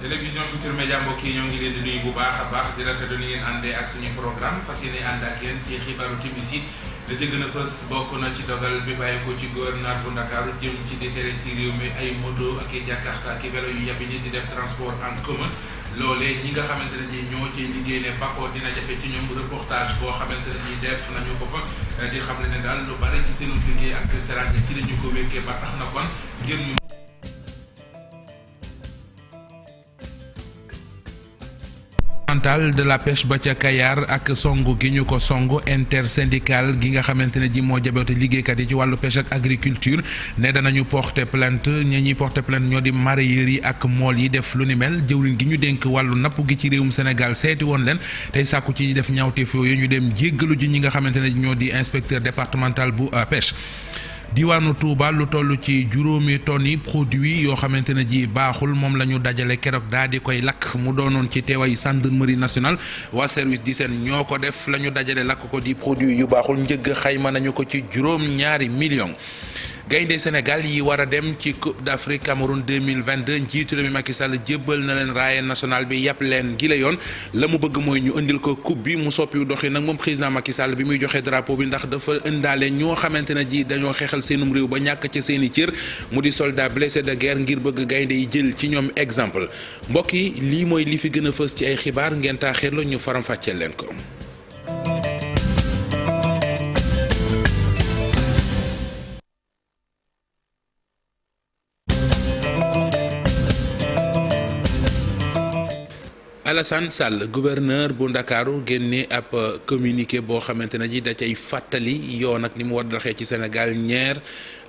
télévision Futurs Médias mbokk yi ñoo ngi leen di nuyu bu baax a baax di rafetlu ni ngeen àndee ak suñu programme fas yéene ànd ak yéen ci xibaaru timis yi da ca gën a fës bokk na ci dogal bi bàyyi ko ci gouverneur bu Ndakaaru jëm ci di tere ci réew mi ay moto ak i jakarta ak i vélo yu yàbbi nit di def transport en commun loolee ñi nga xamante ne ñi ñoo ciy liggéey ne bako dina jafe ci ñoom reportage boo xamante ne ñi def nañu ko fa di xam ne daal lu bari ci seenu liggéey ak seen teraanga ci la ñu ko wékkee ba tax na kon ngir ñu de la pêche ba ca Kayar ak songu gi ñu ko songu intersyndical gi nga xamante ne ji moo jaboote liggéeykat yi ci wàllu pêche ak agriculture ne danañu porter plainte ñuy porter plainte ñoo di mareyeurs yi ak mool yi def lu ni mel jëwriñ gi ñu dénk wàllu napp gi ci réewum Sénégal seeti woon leen tey sàkku ci def ñaawteef yooyu ñu dem jéggalu ji ñi nga xamante ne ñoo di inspecteur départemental bu pêche. diwaanu Touba lu toll ci juróomi tonnes yi produit yoo xamante ne ji baaxul moom la ñu dajale keroog daal di koy lakk mu doonoon ci teewaayu gendarmerie nationale waa service d'hygiène ñoo ko def la ñu dajale lakk ko di produit yu baaxul njëgg xayma nañu ko ci juróom-ñaari millions. gaynde Sénégal yi war a dem ci Coupe d'Afrique Cameroun 2022 njiitu réew mi Macky Sall jébbal na leen raaya national bi yàpp leen gi la yoon la mu bëgg mooy ñu indil ko coupe bi mu soppi doxi nag moom président Macky Sall bi muy joxe drapeau bi ndax dafa indaale ñoo xamante ne ji dañoo xeexal seenum réew ba ñàkk ci seeni cër mu di soldat blessé de guerre ngir bëgg gaynde yi jël ci ñoom exemple mbokk yi lii mooy li fi gën a fës ci ay xibaar ngeen taaxirlu ñu faram fàcceel leen ko. Alassane Sall gouverneur bu Ndakaaru génne ab communiqué boo xamante ne ji da cay fàttali yoon ak ni mu war a doxee ci Sénégal ñeer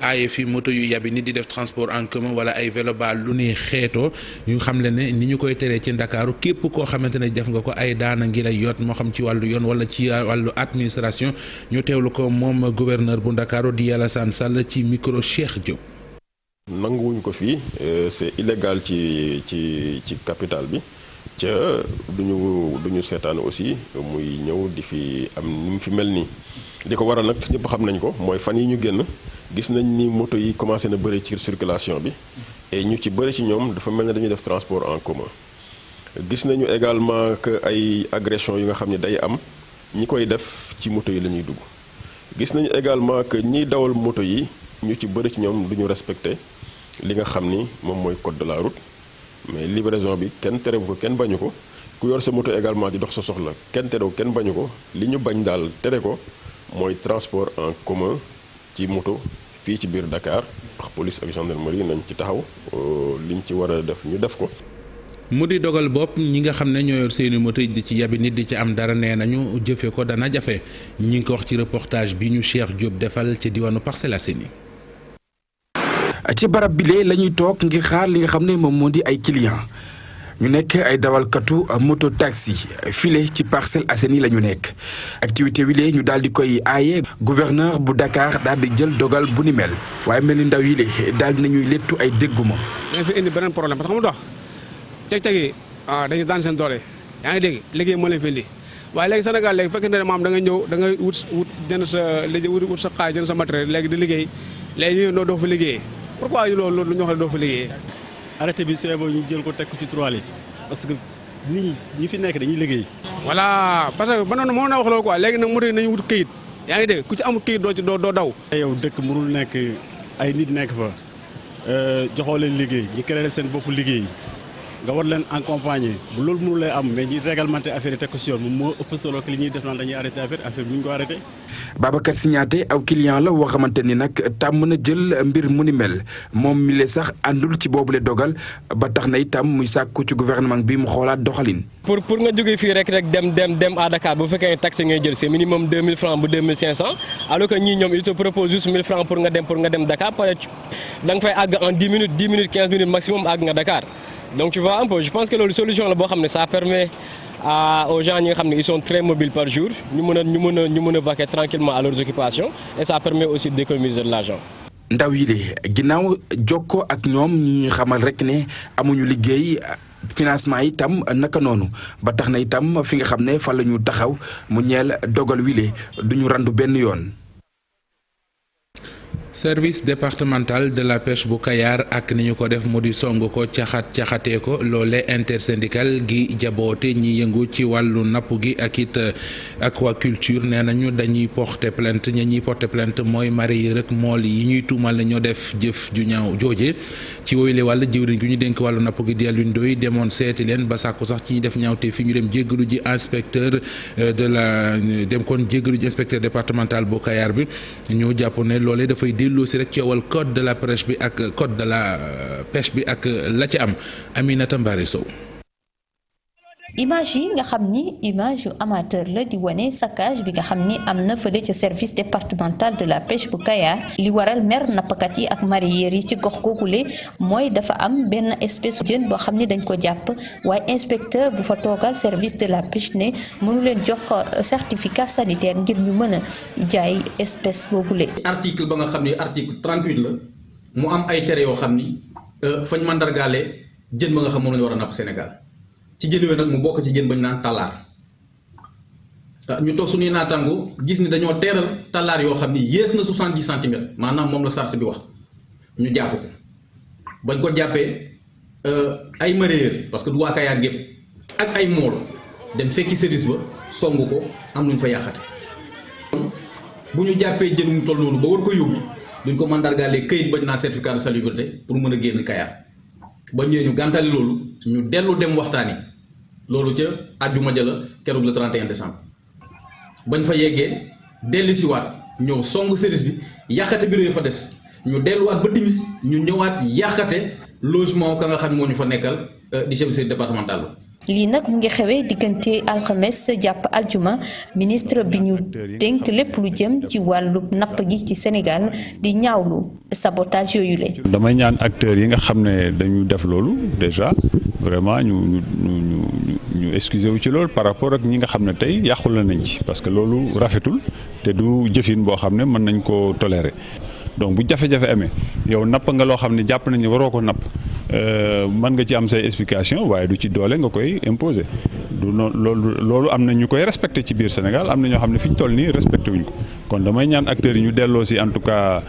aaye fi moto yu yabi nit di def transport en commun wala ay vélo ba lu ni xeetoo ñu xam le ne ni ñu koy teree ci Ndakaaru képp koo xamante ne def nga ko ay daana ngi lay yot moo xam ci wàllu yoon wala ci wàllu administration ñu teewlu ko moom gouverneur bu Ndakaaru di Alassane Sall ci micro Cheikh Diop. nanguwuñ ko fii c'est illégal ci capitale bi. ca duñu seetaan aussi muy ñëw di fi am ni mu fi mel nii li ko waral nag ñëpp xam nañ ko mooy fan yi ñu génn gis nañ ni moto yi commencé na bëri ci circulation bi et ñu ci bëri ci ñoom dafa mel ne dañuy def transport en commun gis nañu également que ay agression yi nga xam ne day am ñi koy def ci moto yi la ñuy dugg gis nañu également que ñiy dawal moto yi ñu ci bëri ci ñoom duñu respecté li nga xam ni moom mooy code de la route mais livraison bi kenn terewu ko kenn bañu ko ku yor sa moto également di dox sa soxla kenn terewu kenn bañu ko li ñu bañ daal tere ko mooy transport en commun ci moto fii ci biir Dakar ndax police ak gendarmerie nañ ci taxaw liñ ci war a def ñu def ko. mu di dogal bopp ñi nga xam ne ñoo yor seeni moto di ci yabi nit di ci am dara nee nañu jëfe ko dana jafe ñi ngi ko wax ci reportage bi ñu Cheikh Diop defal ci diwaanu Parcelles Assainies. ci barab bile la ñuy toog ngir xaar li nga xam ne moom moo di ay client ñu nekk ay dawalkatu moto taxi file ci Parcelles Assainies la ñu nekk activité wile ñu daal di koy aaye gouverneur bu Dakar daal di jël dogal bu ni mel waaye mel ni ndaw yi daal di nañuy lettu ay dégguma. dañ fi indi beneen problème parce que xam nga teg-teg yi dañu daan seen doole yaa ngi dégg liggéey moo leen fi indi waaye léegi Sénégal léegi fekkente ne maam da nga ñëw da nga wut jënd sa wut sa xaalis jënd sa matériel léegi di liggéey léegi noo doo fa liggéeyee. pourquoi loolu lu ñu wax ne doo fa liggéeyee. arrêté bi sooy boobu ñu jël ko teg ko ci 3 li parce que nit ñi fi nekk dañuy liggéey. voilà parce que ba noonu moo na wax loolu quoi léegi nag mu nañu wut këyit yaa ngi dégg ku ci amul këyit doo daw. yow dëkk mënul nekk ay nit nekk fa joxoo leen liggéey ñu créé seen bopp liggéey nga war leen accompagner bu loolu mënul lay am mais ñi réglementé affaire yi teg ko si yoon moom moo ëpp solo que li ñuy def naan dañuy arrêté affaire bi ñu ko arrêté. Babacar Signaté aw client la woo xamante ni nag tàmm na jël mbir mu ni mel moom mi le sax àndul ci boobule dogal ba tax na itam muy sàkku ci gouvernement bi mu xoolaat doxalin. pour nga jógee fii rek dem à Dakar bu fekkee taxi ngay jël c'est minimum 2000 francs ba 2500 alors que ñii ñoom il te propose juste 1000 francs pour nga dem Dakar peut-être da nga fay àgg en 10 minutes 15 minutes maximum àgg nga Dakar donc tu vois un peu je pense que loolu solution la boo xam ne ça permet aux gens ñi nga xam ne ils sont très mobiles par jour ñu mën a vaquer tranquillement à leurs occupations et ça permet aussi d'économiser de l'argent. ndaw yi de ginnaaw jokkoo ak ñoom ñu xamal rek ne amuñu liggéey financement itam naka noonu ba tax na itam fi nga xam ne fa la ñu taxaw mu ñeel dogal wile duñu randu benn yoon. service départemental de la pêche bu Kayar ak ni ñu ko def mu di song ko caxatee ko loole intersyndical gi jaboote ñi yëngu ci wàllu napp gi ak it aquaculture nee nañu dañuy porter plainte ñuy porter plainte mooy mareyeur ak mool yi ñuy tuumal ne ñoo def jëf ju ñaaw jooje ci woyule wàll jëwriñ gi ñu dénk wàllu napp gi di Alioune Ndoye demoon seeti leen ba sàkku sax ci ñi def ñaawte fi ñu dem jéggalu ji inspecteur dem kon jéggalu ji inspecteur départemental bu Kayar bi ñu jàpp ne loole dafay delloo si rek ci wàllu code de la pêche bi ak code de la pêche bi ak la ci am Aminata Mbare Sow. image yi nga xam ni image yu amateur la di wane saccage bi nga xam ni am na fële ca service départemental de la pêche bu Kayar li waral mer nappkat yi ak mareyeur yi ci gox googule mooy dafa am benn espèce jën boo xam ni dañ ko jàpp waaye inspecteur bu fa toogal service de la pêche ne mënu leen jox certificat sanitaire ngir ñu mën a jaay espèce boobule. article ba nga xam ni article 38 la mu am ay tere yoo xam ni fañ mandargaale jën ba nga xam moom lañu war a napp Sénégal. ci jën yooyu nag mu bokk ci jën bañ naan tallaar ñu toog suñuy naataango gis ni dañoo teeral tallaar yoo xam ni yées na 70 centimètres maanaam moom la sart bi wax ñu jàpp ko bañ ko jàppee ay mareyeur parce que du waa Kayar gépp ak ay mool dem fekki service ba song ko am nuñ fa yàqate bu ñu jàppee jën mu toll noonu ba war ko yóbbu duñ ko mandargaalee këyit bañ naa certificat de salubrité pour mën a génn Kayar ba ñëwee ñu gàntali loolu ñu dellu dem waxtaani loolu ca àjjuma ja la keroog le 31 décembre bañ fa yeggee dellusiwaat ñëw song service bi yàqate bureau yi fa des ñu delluwaat ba timis ñu ñëwaat yàqate logement ka nga xam moo ñu fa nekkal di chef de départemental ba. lii nag mu ngi xewee diggante alxames jàpp aljuma ministre bi ñu dénk lépp lu jëm ci wàllu napp gi ci Sénégal di ñaawlu sabotage yooyu la. damay ñaan acteurs yi nga xam ne dañu def loolu déjà vraiment ñu excuser wu ci loolu par rapport ak ñi nga xam ne tey yàqul la nañ ci parce que loolu rafetul te du jëfin boo xam ne mën nañ ko tolérer donc bu jafe-jafe amee yow napp nga loo xam ne jàpp nañu waroo ko napp mën nga ci am say explication waaye du ci doole nga koy imposer du loolu am na ñu koy respecté ci biir Sénégal am na ñoo xam ne fi ñu toll nii respecté wuñ ko kon damay ñaan acteurs yi ñu delloo si en tout cas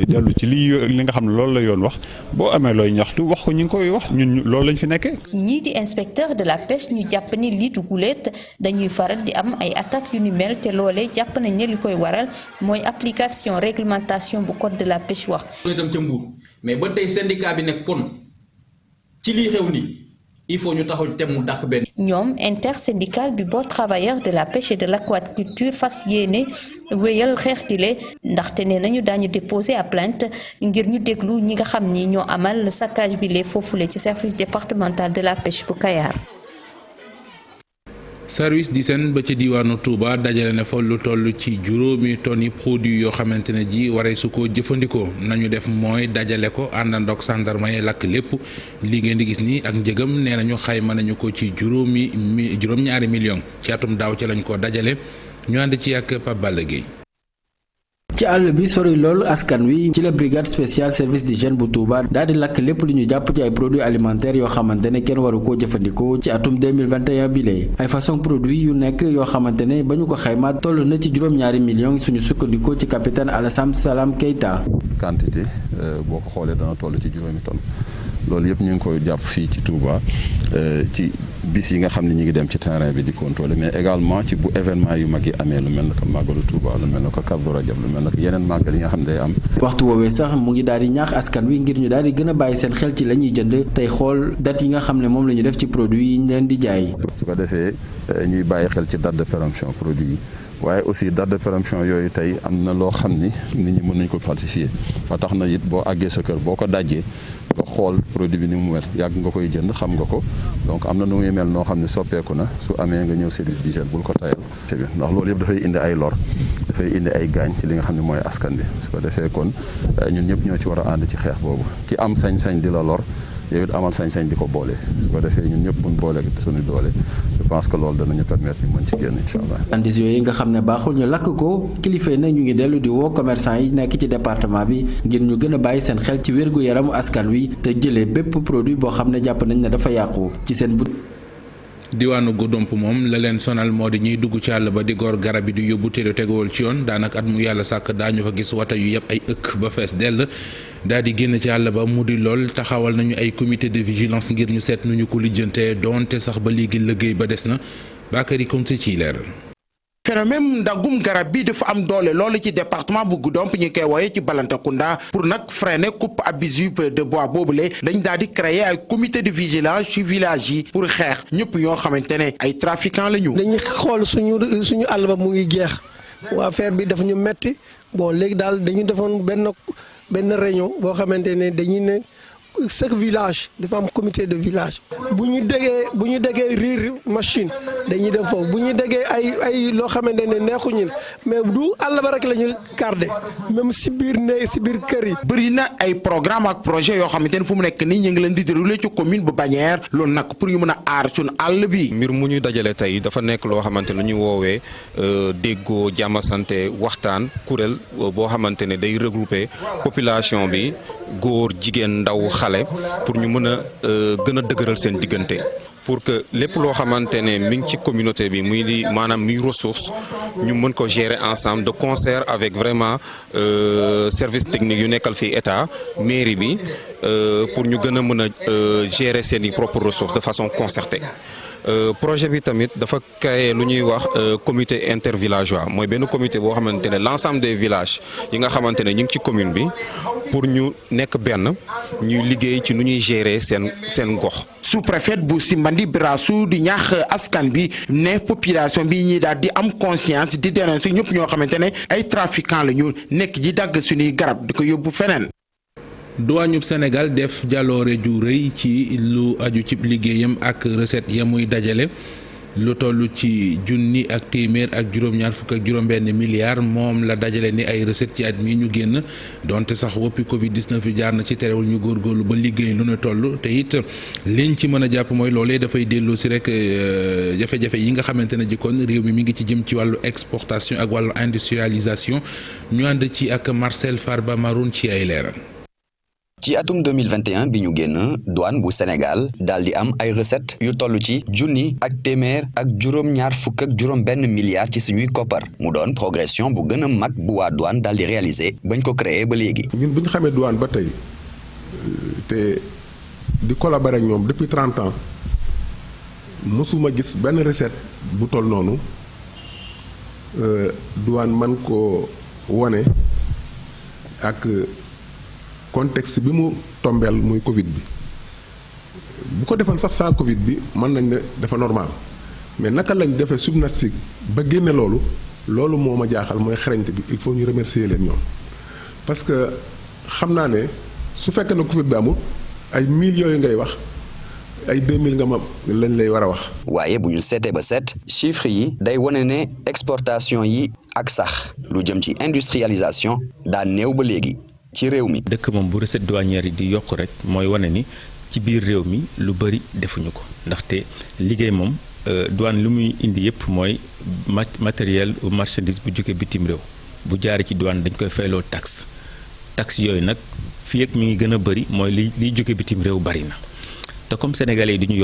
dellu ci li nga xam ne loolu la yoon wax boo amee looy ñaxtu wax ko ñu ngi koy wax ñun loolu lañ fi nekkee. ñii di inspecteur de la pêche ñu jàpp ni lii du guléet dañuy faral di am ay attaques yu ni mel te loolee jàpp nañ ne li koy waral mooy application réglementation bu code de la pêche wax. loolu itam ca Mbour mais ba tey syndicat bi nekk kon ci lii xew nii il faut ñu taxaw te mu dàq benn. ñoom intersyndical bi boot travailleurs de la pêche et de l'aquaculture fas yéene wéyal xeex dile ndaxte nee nañu daañu déposer à plainte ngir ñu déglu ñi nga xam ni ñoo amal saccage bi lee foofule ci service départemental de la pêche bu Kayar. service d'hygiène ba ci diwaanu Touba dajale na fa lu toll ci juróomi tonni produit yoo xamante ne ji waree su ko jëfandikoo nañu def mooy dajale ko àndandoog sandarma yi lakk lépp li ngeen di gis nii ak njëgam nee nañu xayma nañu ko ci juróom-ñaari millions ci atum daaw ci lañ ko dajale ñu ànd ci ak Pape Balla Gueye. ci àll bi sori loolu askan wi ci la brigade spéciale service d'hygiène bu Touba daal di lakk lépp lu ñu jàpp ci ay produits alimentaires yoo xamante ne kenn waru koo jëfandikoo ci atum 2021 bi lee ay façon produit yu nekk yoo xamante ne ba ñu ko xayma toll na ci juróom-ñaari millions suñu sukkandikoo ci capitaine Alassane Salam Keita. quantité boo ko xoolee dana toll ci juróomi tonnes loolu yëpp ñu ngi koy jàpp fii ci Touba ci bis yi nga xam ne ñu ngi dem ci terrain bi di contrôler mais également ci bu événement yu mag yi amee lu mel ne que màggalu Touba lu mel ne que Kazu Rajab lu mel ne que yeneen màggal yi nga xam ne day am. waxtu woowee sax mu ngi daal di ñaax askan wi ngir ñu daal di gën a bàyyi seen xel ci la ñuy jënd tey xool date yi nga xam ne moom la ñu def ci produit yi ñu leen di jaay. su ko defee ñuy bàyyi xel ci date de péremption produit yi waaye aussi date de péremption yooyu tey am na loo xam ni nit ñi mën nañu ko falsifier ba tax na it boo àggee sa kër boo ko dajjee nga xool produit bi ni mu mel yàgg nga koy jënd xam nga ko donc am na nu muy mel noo xam ne soppeeku na su amee nga ñëw service d'hygiène bul ko tayal ndax loolu yëpp dafay indi ay lor dafay indi ay gaañ ci li nga xam ne mooy askan bi su ko defee kon ñun ñëpp ñoo ci war a ànd ci xeex boobu ki am sañ-sañ di la lor yow it amal sañ-sañ di ko boole su ko defee ñun ñëpp mun boole suñu doole je pense que loolu danañu permettre ñu mën ci génn incha allah. andis yooyu nga xam ne baaxul ñu lakk ko kilifa yi nag ñu ngi dellu di woo commerçant yi nekk ci département bi ngir ñu gën a bàyyi seen xel ci wérgu yaramu askan wi te jëlee bépp produit boo xam ne jàpp nañ ne dafa yàqu ci seen but. diwaanu Goudomp moom la leen sonal moo di ñuy dugg ci àll ba di gor garab yi di yóbbu te du teguwul ci yoon daanaka at mu yàlla sàkk daañu fa gis wata yu yëpp ay ëkk ba fees dell daal di génn ci àll ba mu di lool taxawal nañu ay comité de vigilance ngir ñu seet nu ñu ko lijjantee doonte sax ba léegi liggéey ba des na Bakary Kounté ciy leeral. phénomène ndagum garab bi dafa am doole loolu ci département bu Goudomp ñu koy wooye ci Balantacounda pour nag freiner coupe abusive de bois boobule dañ daal di créer ay comité de vigilance ci village yi pour xeex ñëpp ñoo xamante ne ay trafiquants la ñu. dañuy xool suñu àll ba mu ngi jeex waa affaire bi dafa ñu metti bon léegi daal dañu defoon benn réunion boo xamante ne dañuy ne chaque village dafa am comité de village bu ñu déggee riir machine dañuy dem foofu bu ñu déggee ay loo xamante ne neexuñu mais du àll ba rek la ñu garder même si biir kër yi. bëri na ay programme ak projet yoo xamante ne fu mu nekk nii ñu ngi leen di déroulé ci commune bu Bagnères loolu nag pour ñu mën a aar suñu àll bi. mbir mu ñu dajale tey dafa nekk loo xamante ne lu ñu woowee déggoo jàmmasante waxtaan kuréel boo xamante ne day regrouper population bi góor jigéen ndaw xale pour ñu mën a gën a dëgëral seen diggante pour que lépp loo xamante ne mi ngi ci communauté bi muy maanaam muy ressource ñu mën ko gérer ensemble de concert avec vraiment service technique yu nekkal fii état mairie bi pour ñu gën a mën a gérer seen i propres ressources de façon concertée. Projet bi tamit dafa créer lu ñuy wax comité intervillageois mooy benn comité boo xamante ne l'ensemble des villages yi nga xamante ne ñu ngi ci commune bi pour ñu nekk benn ñuy liggéey ci nu ñuy gérer seen gox. sous-préfet bu Simbandi Birassou di ñaax askan bi ne population bi ñi daal di am conscience di dénoncer ñëpp ñoo xamante ne ay trafiquants la ñu nekk di dagg suñuy garab di ko yóbbu feneen. duwaañub Sénégal def jaloore ju rëy ci lu aju ci liggéeyam ak recette ya muy dajale lu toll ci junni ak téeméer ak juróom-ñaar fukk ak juróom-benn milliards moom la dajale ni ay recette ci at mi ñu génn donte sax woppi Covid 19 yu jaar na ci terewul ñu góorgóorlu ba liggéey lu ne toll te it liñ ci mën a jàpp mooy loolee dafay dellu si rek jafe-jafe yi nga xamante ne jikkoon réew mi ngi ci jëm ci wàllu exportation ak wàllu industrialisation ñu ànd ci ak Marcel Farba Maroun ci ay leeral. ci atum 2021 bi ñu génn douane bu Sénégal daal di am ay recettes yu toll ci junni ak téeméer ak juróom-ñaar fukk ak juróom-benn milliards ci suñuy koppar mu doon progression bu gën a mag bu waa douane daal di réaliser bañ ko créer ba léegi. ñun bu ñu xamee douane ba tey te di collaborer ak ñoom depuis 30 ans mosuma gis benn recette bu toll noonu douane man ko wone ak. contexte bi mu tombeel muy Covid bi bu ko defoon sax sans Covid bi mën nañ ne dafa normal mais naka lañ defee gymnastique ba génne loolu moo ma jaaxal mooy xarañte bi il faut ñu remercier leen ñoom parce que xam naa ne su fekkee ne Covid bi amul ay 1000 yooyu ngay wax ay 2000 nga ma lañ lay war a wax. waaye bu ñu seetee ba seet chiffres yi day wane ne exportation yi ak sax lu jëm ci industrialisation daa néew ba léegi. ci réew mi. dëkk moom bu recette douanière yi di yokk rek mooy wane ni ci biir réew mi lu bëri defuñu ko ndaxte liggéey moom douane lu muy indi yëpp mooy matériel ou marchandise bu jóge bitim réew bu jaaree ci douane dañ koy fayloo taxe yooyu nag fii ak mi ngi gën a bëri mooy liy jóge bitim réew bari na te comme sénégalais yi du ñu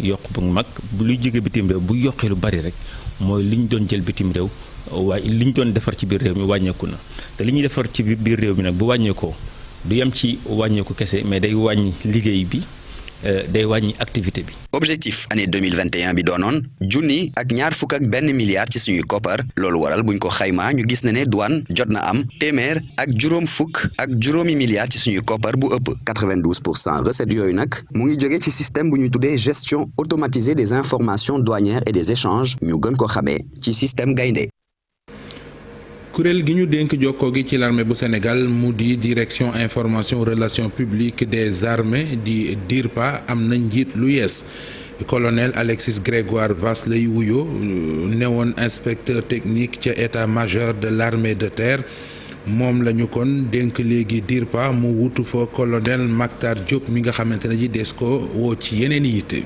yokk bu mag luy jóge bitim réew bu yokkee lu bari rek mooy li ñu doon jël bitim réew. waaye li ñu doon defar ci biir réew mi wàññeeku na te li ñuy defar ci biir réew mi nag bu wàññeekoo du yem ci wàññeeku kese mais day wàññi liggéey bi day wàññi activité bi. objectif année 2021 bi doonoon junni ak ñaar fukk ak benn milliard ci suñuy koppar loolu waral buñ ko xaymaa ñu gis ne douane jot na am téeméer ak juróom fukk ak juróomi milliards ci suñuy koppar bu ëpp 92% recettes yooyu nag mu ngi jóge ci système bu ñuy tuddee gestion automatisée des informations douanières et des échanges ñu gën ko xamee ci système gaynde kuréel gi ñu dénk jokkoo gi ci l'armée bu Sénégal mu di direction information relations publiques des armées di DIRPA am na njiit lu yees colonel Alexis Grégoire Vasse lay wuyoo newoon inspecteur technique ca état-major de l'armée de terre moom la ñu kon dénk léegi DIRPA mu wutu fa colonel Mactar Diop mi nga xamante ne ji des ko woo ci yeneen yitte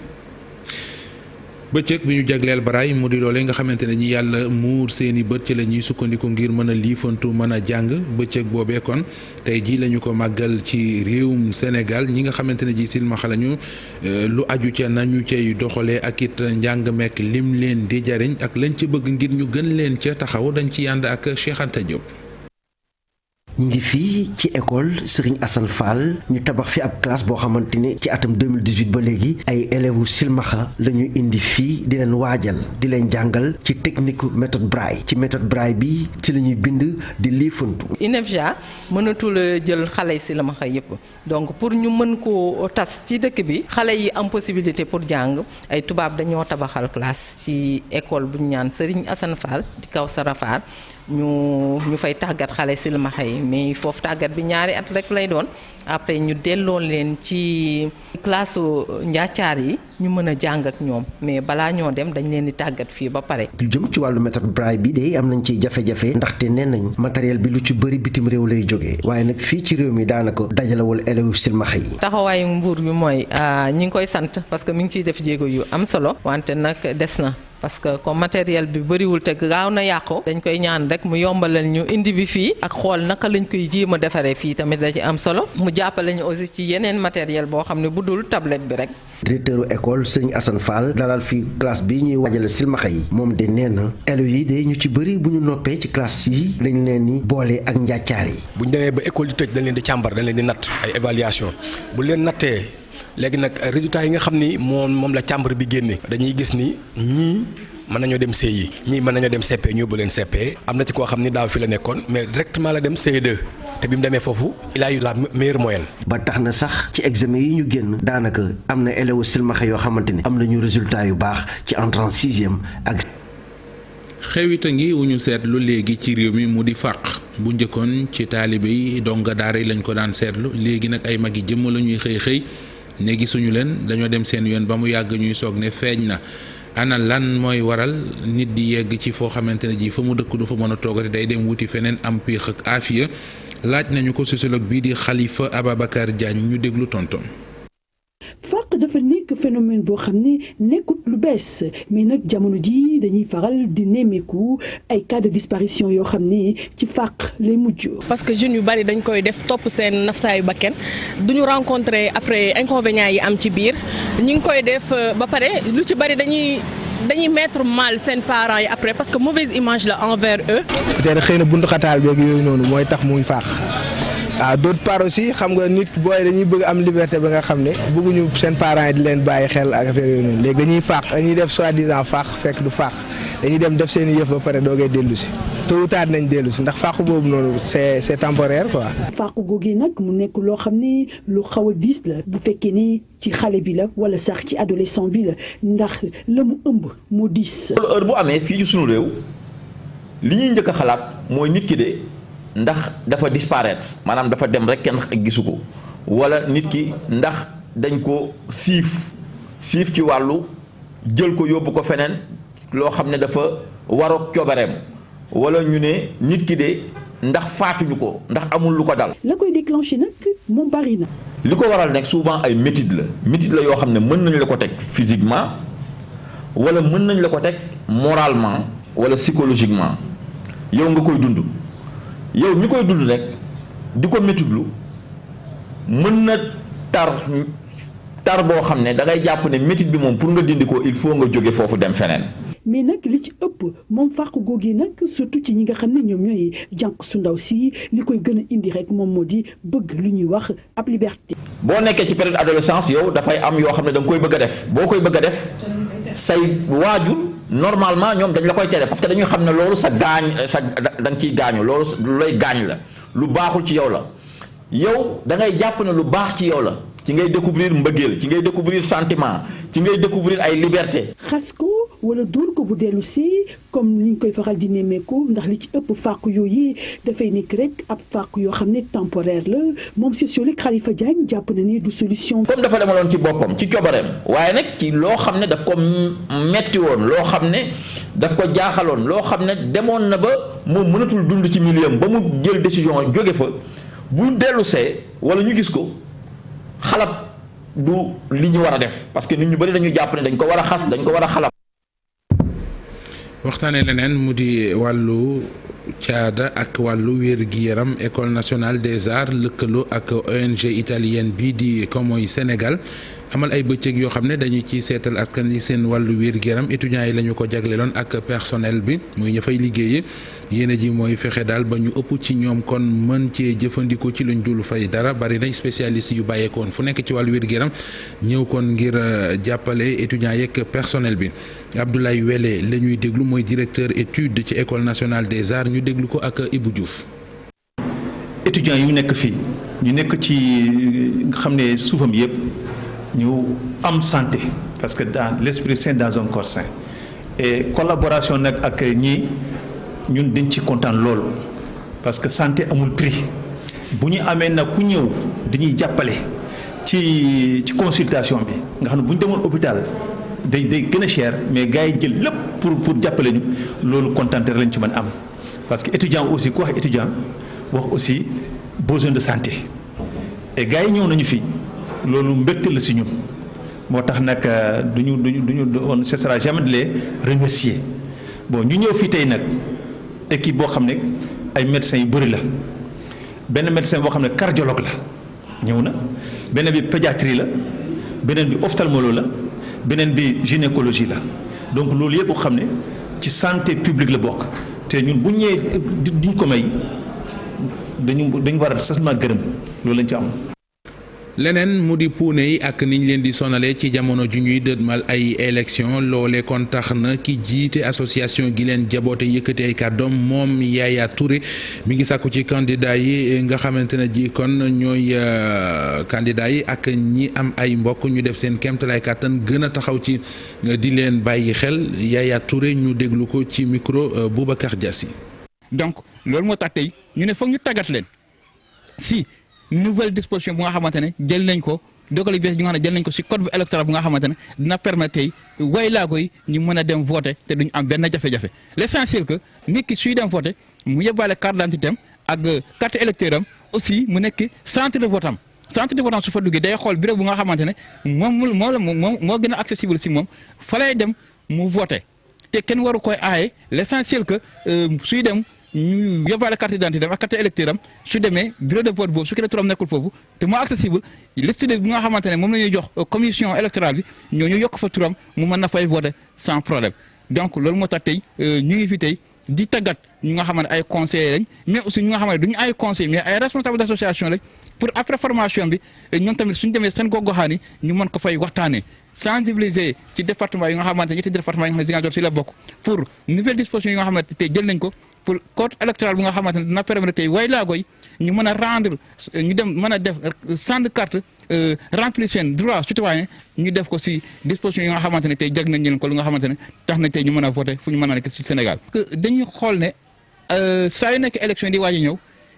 bëccëg bi ñu jagleel baraay mu di loolee nga xamante ne ñi yàlla muur seeni bët ci la ñuy sukkandiku ngir mën a liifantu mën a jàng bëccëg boobee kon tey jii la ñu ko màggal ci réewum Sénégal ñi nga xamante ne ji silmaxa lañu lu aju ca nañu cay doxalee ak it njàng mekk lim leen di jariñ ak lañ ci bëgg ngir ñu gën leen ca taxaw dañ ci ànd ak Cheikh Anta Diop. ñu ngi fii ci école Serigne Assane Fall ñu tabax fi ab classe boo xamante ne ci atam 2018 ba léegi ay élèves silmaxa la ñu indi fii di leen waajal di leen jàngal ci technique méthode Braille ci méthode Braille bi ci la ñuy bind di liifantu. INEFJA mënatul jël xale yi silmaxa yëpp donc pour ñu mën koo tas ci dëkk bi xale yi am possibilité pour jàng ay tubaab dañoo tabaxal classe ci école bu ñu ñaan Serigne Assane Fall di Kawsara Fall ñu fay tàggat xale silmaxa yi mais foofu tàggat bi ñaari at rek lay doon après ñu delloo leen ci classe njaacaar yi ñu mën a jàng ak ñoom mais balaa ñoo dem dañ leen di tàggat fii ba pare. lu jëm ci wàllu méthode Braille bi de am nañ ciy jafe-jafe ndaxte nee nañ matériel bi lu ci bëri bitim réew lay jógee waaye nag fii ci réew mi daanaka dajalewul élèves silmaxa yi. taxawaayu nguur bi mooy ñi ngi koy sant parce que mi ngi ciy def jéego yu am solo wante nag des na. parce que comme matériel bi bëriwul te gaaw na yàqu dañ koy ñaan rek mu yombalal ñu indi bi fii ak xool naka lañ koy jéem a defaree fii tamit da ci am solo mu jàppale ñu aussi ci yeneen matériel boo xam ne bu dul tablette bi rek. directeur école Serigne Assane Fall dalal fi classe bi ñuy waajale silmaxa yi moom de nee na élèves yi de ñu ci bëri bu ñu noppee ci classe yi lañ leen ni boole ak njàccaar yi. bu ñu demee ba école di tëj dañ leen di càmbar dañ leen di natt ay évaluation bu leen nattee. léegi nag résultats yi nga xam ni moom la càmbar bi génne dañuy gis ni ñii mën nañoo dem CI ñii mën nañoo dem CP ñu yóbbu leen CP am na ci koo xam ni daaw fi la nekkoon mais directement la dem CE2 te bi mu demee foofu il a eu la meilleure moyenne. ba tax na sax ci examen yi ñu génn daanaka am na élèves silmaxa yoo xamante ni am nañu résultats yu baax ci entrée en sixième ak. xewita ngi wu ñu seetlu léegi ci réew mi mu di fàq bu njëkkoon ci taalibe yi donga daara yi lañ ko daan seetlu léegi nag ay mag yi jëmm la ñuy xëy ne gisuñu leen dañoo dem seen yoon ba mu yàgg ñuy soog ne feeñ na ana lan mooy waral nit di yegg ci foo xamante ne ji fa mu dëkk du fa mën a toogati day dem wuti feneen am piix ak aafiya laaj nañu ko sociologue bii di Khalifa Ababacar Diagne ñu déglu tontom. fàq dafa nekk phénomène boo xam ne nekkut lu bees mais nag jamono ji dañuy faral di nemmeeku ay cas de disparition yoo xam ne ci fàq lay mujj. parce que jeunes yu bari dañ koy def topp seen nafsaayu bakken duñu rencontrer après inconvénients yi am ci biir ñi ngi koy def ba pare lu ci bari dañuy mettre mal seen parents yi après parce que mauvaise image la envers eux. peut-être xëy na buntu xataal beeg yooyu noonu mooy tax muy fàq. d'autre part aussi xam nga nit booy dañuy bëgg am liberté ba nga xam ne bëgguñu seen parents yi di leen bàyyi xel ak affaire yooyu noonu léegi dañuy fàq dañuy def soi-disant fàq fekk du fàq dañuy dem def seen i yëf ba pare doogee dellu si tôt ou tard nañ dellu si ndax fàq boobu noonu c'est temporaire quoi. fàq googee nag mu nekk loo xam ne lu xaw a diis la bu fekkee ni ci xale bi la wala sax ci adolescent bi la ndax la mu ëmb moo diis. loolu heure bu amee fii ci sunu réew li ñuy njëkk a xalaat mooy nit ki de. ndax dafa disparaître maanaam dafa dem rek kenn gisu ko wala nit ki ndax dañ ko siif ci wàllu jël ko yóbbu ko feneen loo xam ne dafa waroog coobareem wala ñu ne nit ki de ndax faatuñu ko ndax amul lu ko dal. la koy déclencher nag moom bari na. li ko waral nekk souvent ay métit la yoo xam ne mën nañu la ko teg physiquement wala mën nañu la ko teg moralement wala psychologiquement yow nga koy dund. yow mi koy dund rek di ko métitlu mën na tar boo xam ne da ngay jàpp ne métit bi moom pour nga dindi ko il faut nga jóge foofu dem feneen. mais nag li ci ëpp moom fàq googu nag surtout ci ñi nga xam ne ñoom ñooy jànq su ndaw si li koy gën a indi rek moom moo di bëgg lu ñuy wax ab liberté. boo nekkee ci période adolescence yow dafay am yoo xam ne da nga koy bëgg a def boo koy bëgg a def say waajur. normalement ñoom dañ la koy tere parce que dañuy xam ne loolu da nga ciy gaañu loolu lu lay gaañ la lu baaxul ci yow la yow da ngay jàpp ne lu baax ci yow la ci ngay découvrir mbëggeel ci ngay découvrir sentiment ci ngay découvrir ay liberté. xas ko wala dóor ko bu dellu si comme ni ñu koy faral di nemmeeku ndax li ci ëpp fàq yooyu dafay nekk rek ab fàq yoo xam ne temporaire la moom sociologue Khalifa Diagne jàpp na ni du solution. comme dafa demaloon ci boppam ci coobareem waaye nag ci loo xam ne daf ko metti woon loo xam ne daf ko jaaxaloon loo xam ne demoon na ba moom mënatul dund ci milieu ba mu jël décision jóge fa bu dellu see wala ñu gis ko xalab du li ñu war a def parce que nit ñu bari dañu jàpp ne dañ ko war a xas dañ ko war a xalab. waxtaanee leneen mu di wàllu caada ak wàllu wér-gi-yaram école nationale des arts lëkkaloo ak ONG italienne bii di Como Sénégal amal ay bëccëg yoo xam ne dañu ci seetal askan yi seen wàllu wér-gi-yaram étudiants yi la ñu ko jagleeloon ak personnel bi muy ña fay liggéeyee yéene ji mooy fexe daal ba ñu ëpp ci ñoom kon mën cee jëfandikoo ci luñ dul fay dara bari na spécialiste yu bàyyeekoon fu nekk ci wàllu wér-gi-yaram ñëw kon ngir jàppale étudiants yeeg personnel bi Abdoulaye Wele la ñuy déglu mooy directeur étude ci école nationale des arts ñu déglu ko ak Ibou Diouf. étudiants yu nekk fii ñu nekk ci nga xam ne suufam yëpp ñu am santé parce que dans l'esprit sain dans un corps sain et collaboration nag ak ñii ñun dañ ci kontaan loolu parce que santé amul prix bu ñu amee nag ku ñëw dañuy jàppale ci consultation bi nga xam ne bu ñu demoon hôpital day gën a cher mais gars yi jël lépp pour jàppale ñu loolu kontaan lañ ci mën am parce que étudiant aussi ku wax étudiant wax aussi besoin de santé et gars yi ñëw nañu fii loolu mbégte la si ñun moo tax nag duñu on ne cessera jamais de les remercier bon ñu ñëw fii tey nag équipe boo xam ne ay médecins yu bëri la benn médecin boo xam ne cardiologue la ñëw na beneen bi pédiatrie la beneen bi ophtalmologue la beneen bi gynécologie la donc loolu yëpp xam ne ci santé publique la bokk te ñun bu ñëwee duñ ko may dañu war a seulement gërëm loolu lañ ci am. leneen mu di puune yi ak niñ leen di sonalee ci jamono ju ñuy dëdmal ay élection loole kon tax na ki jiite association gi leen jaboote yëkkati ay kàddoom moom Yaya Touré mi ngi sàkku ci candidat yi nga xamante ne ji kon ñooy candidat yi ak ñi am ay mbokk ñu def seen kéemtalaay kàttan gën a taxaw ci di leen bàyyi xel Yaya Touré ñu déglu ko ci micro Boubacar Diassi. donc loolu moo tax tey ñu ne foog ñu tàggat leen si nouvelle disposition bu nga xamante ne jël nañ ko dogal bi nga xam ne jël nañ ko ci code bu électoral bu nga xamante ne dina permettre tey waylaago yi ñu mën a dem voter te duñ am benn jafe-jafe l'essentiel que nit ki suy dem voter mu yóbbaale carte d'identité am ak carte électeur am aussi mu nekk centre de vote am centre de vote am su fa duggee day xool bureau bu nga xamante ne moo gën a accessible ci moom fa lay dem mu voter te kenn waru koy aaye l'essentiel que suy dem ñu yóbbaale carte d'identité ak carte électeur am su demee bureau de vote boobu su ko turam nekkul foofu te moo accessible liste bi nga xamante ne moom la ñuy jox commission électorale bi ñooñu yokk fa turam mu mën na fay voter sans problème donc loolu moo tax tey ñu ngi fi tey di tàggat ñu nga xamante ay conseillers lañ mais aussi ñu nga xamante duñu ay conseillers mais ay responsables d'association lañ pour après formation bi ñoom tamit suñu demee seen gox-goxaan yi ñu mën ko fay waxtaanee sensibiliser ci département yi nga xamante ñetti département yi nga xam ne Ziguinchor ci la bokk pour nouvelle disposition yi nga xamante tey jël nañ ko pour code électoral bu nga xamante ne dina permettre tey waylaago yi ñu mën a rendre ñu dem mën a def sans carte remplir seen droit citoyen ñu def ko ci disposition yi nga xamante ne tey jag nañ leen ko lu nga xamante ne tax na tey ñu mën a voter fu ñu mën a nekk ci Sénégal. dañuy xool ne saa yu nekk élection di waaj a ñëw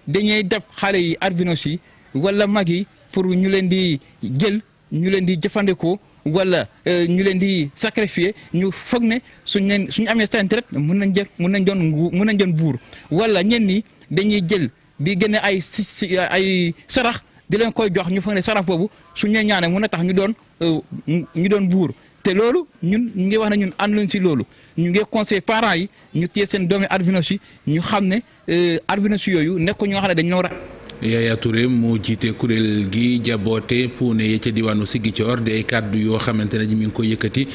dañuy def xale yi albinos yi wala mag yi pour ñu leen di jël ñu leen di jëfandikoo. wala ñu leen di sacrifier ñu foog ne suñu amee seen traite mun nañ doon buur wala ñenn ñi dañuy jël di génne ay sarax di leen koy jox ñu foog ne sarax boobu suñu leen ñaanee mun na tax ñu doon buur te loolu ñun ñu ngi wax ne ñun ànduñ ci loolu ñu ngi conseil parents yi ñu téye seen doomi albinos yi ñu xam ne albinos yooyu nekk ñoo xam ne dañu war Yaya Touré moo jiite kuréel gi jaboote puune yi ca diwaanu Ziguinchor di ay kàddu yoo xamante ne mi ngi ko yëkkati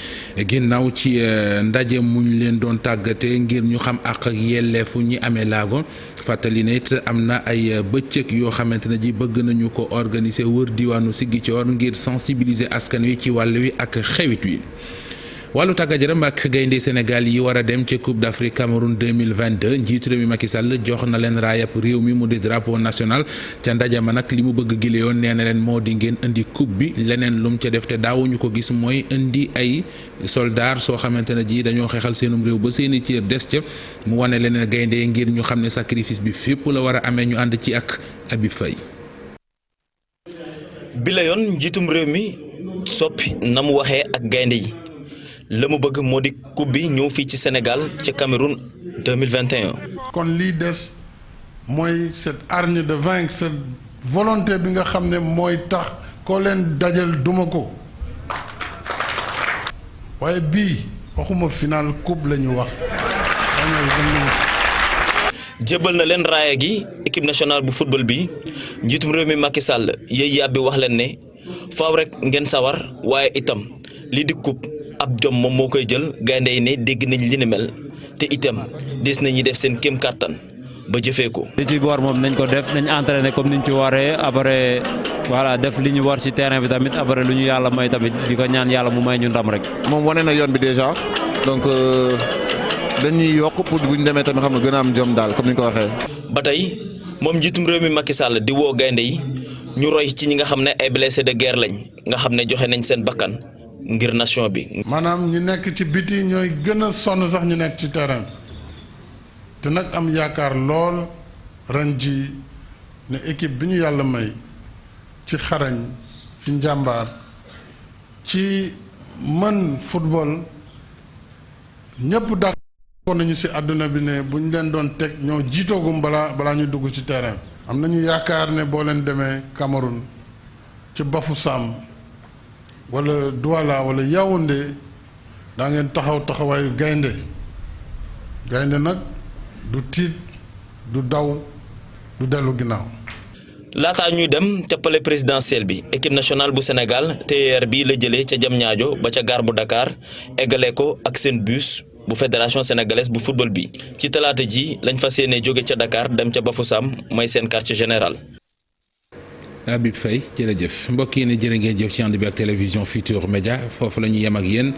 ginnaaw ci ndaje muñ leen doon tàggate ngir ñu xam ak yelleefu ñi amee laago fàttali ne it am na ay bëccëg yoo xamante ne ji bëgg nañu ko organiser wër diwaanu Ziguinchor ngir sensibiliser askan wi ci wàll wi ak xewit wi. wàllu tàggat yaram ak gaynde Sénégal yi war a dem ci Coupe d'Afrique Cameroun 2022 njiitu réew mi Macky Sall jox na leen raayab réew mi mu di drapeau national ca ndaje ma nag li mu bëgg gile yoon nee na leen moo di ngeen indi coupe bi leneen lu mu ca def te daawuñu ko gis mooy indi ay soldats soo xamante ne ji dañoo xeexal seenum réew ba seeni cër des ca mu wane leneen gaynde ngir ñu xam ne sacrifice bi fépp la war a amee ñu ànd ci ak Habib Faye. bi la yoon njiitum réew mi soppi na mu waxee ak gaynde yi. la mu bëgg moo di coupe bi ñëw fii ci Sénégal ca Cameroun 2021. kon lii des mooy cette hargne de vaincre cette volonté bi nga xam ne mooy tax koo leen dajal duma ko waaye bii waxuma final coupe la ñu wax jébbal na leen raaya gi équipe nationale bu football bi njiitum réew mi Macky Sall yéey yàbbi wax leen ne faaw rek ngeen sawar waaye itam lii di coupe ab jom moom moo koy jël gaynde yi ne dégg nañ li ni mel te itam des nañuy def seen kéem kàttan ba jëfee ko. li ci war moom nañ ko def nañ entraîné comme niñ ci waree après voilà def li ñu war ci terrain bi tamit après lu ñu yàlla may tamit di ko ñaan yàlla mu may ñu ndam rek. moom wane na yoon bi déjà donc dañuy yokk pour bu ñu demee tamit xam nga gën a am jom daal comme ni nga ko waxee. ba tey moom njiitum réew mi Macky Sall di woo gaynde yi ñu roy ci ñi nga xam ne ay blessés de guerre lañ nga xam ne joxe nañ seen bakkan ngir nation bi. maanaam ñi nekk ci biti ñooy gën a sonn sax ñu nekk ci terrain te nag am yaakaar lool ren ji ne équipe bi ñu yàlla may ci xarañ ci njàmbaar ci mën football ñëpp d'accord nañu ci àdduna bi ne bu ñu leen doon teg ñoo jiitoogum balaa ñu dugg ci terrain. am nañu yaakaar ne boo leen demee Cameroun ci Bafoussam wala Douala wala Yaoundé daa ngeen taxawaayu gaynde nag du tiit du daw du dellu ginnaaw. laataa ñuy dem ca palais présidentiel bi équipe nationale bu Sénégal TER bi la jëlee ca Diamniadio ba ca gare bu Dakar eggale ko ak seen bus bu fédération sénégalaise bu football bi ci talaata ji lañ fas yéene jóge ca Dakar dem ca Bafoussam mooy seen quartier général. Habib Faye jërëjëf mbokk yi ne jërë ngeen jëf ci ànd bi ak télévision Futurs Médias foofu la ñu yem ak yéen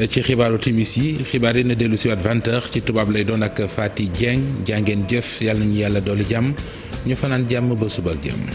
ci xibaaru timis yi xibaar yi na dellu si waat 20h ci tubaab lay doon ak Fati Dieng jàngeen jëf yàlla nañu yàlla dooli jàmm ñu fanaan jàmm ba suba ak jàmm.